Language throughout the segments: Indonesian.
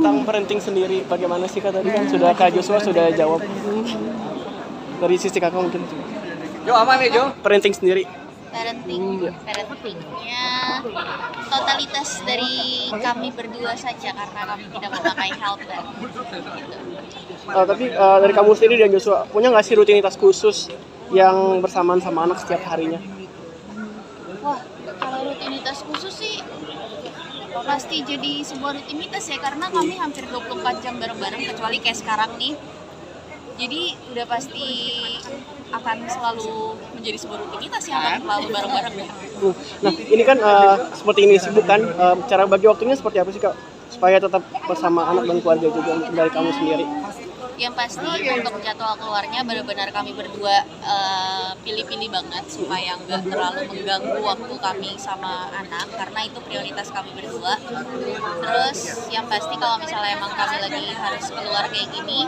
tentang parenting sendiri, bagaimana sih Kak tadi kan sudah Kak Joshua sudah jawab. Dari sisi Kakak mungkin. Jo, aman nih Jo? Parenting sendiri. Parentingnya totalitas dari kami berdua saja karena kami tidak memakai helper gitu. Tapi dari kamu sendiri dan Joshua, punya nggak sih rutinitas khusus yang bersamaan sama anak setiap harinya? Wah, kalau rutinitas khusus sih pasti jadi sebuah rutinitas ya, karena kami hampir 24 jam bareng-bareng, kecuali kayak sekarang nih. Jadi udah pasti akan selalu menjadi sebuah rutinitas yang akan selalu bareng-bareng ya. Nah ini kan seperti ini sibuk kan, cara bagi waktunya seperti apa sih Kak? Supaya tetap bersama anak dan keluarga juga dari kamu sendiri. Yang pasti untuk jadwal keluarnya benar-benar kami berdua pilih-pilih banget supaya nggak terlalu mengganggu waktu kami sama anak, karena itu prioritas kami berdua. Terus yang pasti kalau misalnya emang kami lagi harus keluar kayak gini,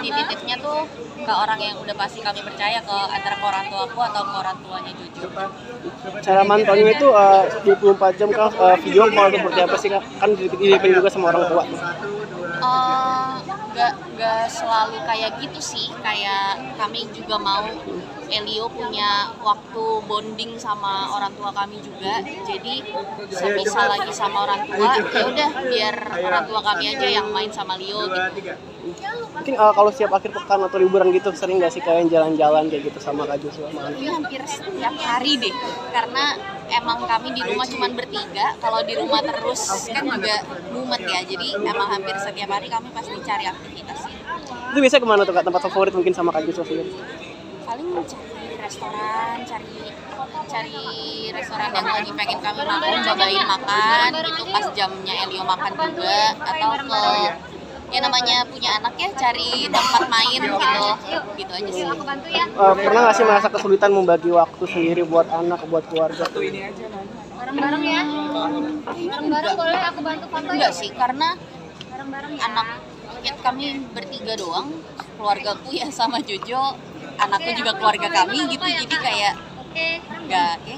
dititipnya tuh ke orang yang udah pasti kami percaya, ke antara ke orang tua aku atau ke orang tuanya Jojo. Cara mantaunya itu 24 jam Kak, video call atau seperti apa sih Kak? Kan dititipin juga sama orang tua. Nggak selalu kayak gitu sih, kayak kami juga mau Elio punya waktu bonding sama orang tua kami juga, jadi sebisa lagi sama orang tua ya udah biar orang tua kami aja yang main sama Leo gitu. Mungkin kalau siap akhir pekan atau liburan gitu sering nggak sih kalian jalan-jalan kayak gitu sama Kak Joshua? Ini hampir setiap hari deh, karena emang kami di rumah cuma bertiga. Kalau di rumah terus kan juga mumet ya, jadi emang hampir setiap hari kami pasti cari aktivitas sih. Itu biasanya kemana tuh Kak, tempat favorit mungkin sama Kak Joshua sendiri? Paling cari restoran, cari restoran yang lagi pengen kami makan, cobain makan gitu pas jamnya Elio makan juga, atau ke ya namanya punya anak ya, cari tempat main gitu aja sih. Pernah nggak sih merasa kesulitan membagi waktu sendiri buat anak, buat keluarga? Bareng-bareng ya. Bareng-bareng boleh aku bantu foto ya? Enggak sih, karena Bareng-bareng ya. anak kami bertiga doang, keluargaku ya sama Jojo, anakku juga keluarga kami gitu, jadi kayak Oke. enggak sih.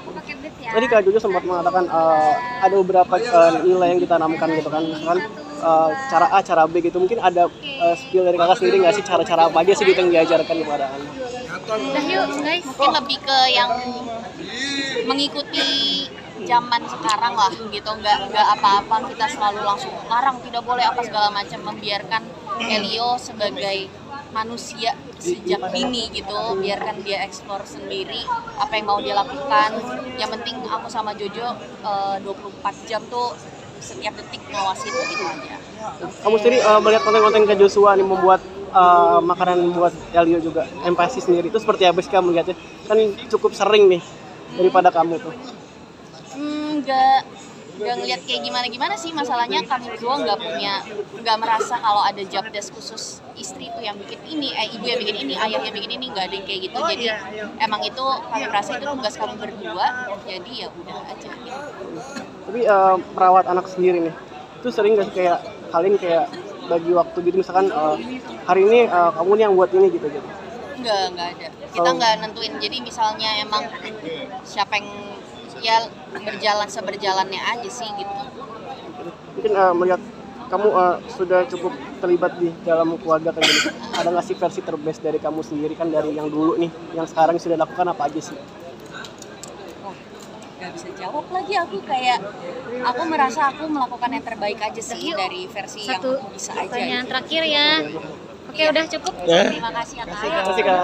Aku pakai beat ya. Tadi Kak Jojo sempat mengatakan ada beberapa nilai yang ditanamkan gitu kan, misalkan cara A, cara B gitu. Mungkin ada skill dari Kakak sendiri nggak sih, cara-cara apa aja sih gitu yang diajarkan kepada anak? Udah yuk guys. Mungkin lebih ke yang mengikuti zaman sekarang lah gitu, nggak apa-apa kita selalu langsung larang tidak boleh apa segala macam, membiarkan Elio sebagai manusia sejak dini gitu, biarkan dia eksplor sendiri apa yang mau dia lakukan. Yang penting aku sama Jojo 24 jam tuh setiap detik ngawasin gitu aja. Kamu sendiri melihat konten-konten Kak Joshua nih membuat makanan buat Elio juga, empati sendiri itu seperti apa sih kamu melihatnya? Kan cukup sering nih daripada kamu tuh. Nggak ngeliat kayak gimana sih, masalahnya kami berdua nggak merasa kalau ada job desk khusus istri itu yang bikin ini, ibu yang bikin ini, ayah yang bikin ini, nggak ada yang kayak gitu. Jadi emang itu kami merasa itu tugas kami berdua, jadi ya udah aja gitu. Tapi merawat anak sendiri nih, itu sering nggak sih kayak kalian kayak bagi waktu gitu, misalkan hari ini kamu nih yang buat ini gitu. Nggak ada, kita nggak nentuin. Jadi misalnya emang siapa yang ya seberjalannya aja sih gitu. Mungkin melihat kamu sudah cukup terlibat di dalam keluarga kayak gini, ada nggak sih versi terbest dari kamu sendiri kan, dari yang dulu nih, yang sekarang sudah lakukan apa aja sih? Wah, nggak bisa jawab lagi aku, kayak aku merasa aku melakukan yang terbaik aja sih dari versi yang Satu bisa aja. pertanyaan terakhir ya. Oke, udah cukup. Terima kasih ya Kak. Terima kasih Kak.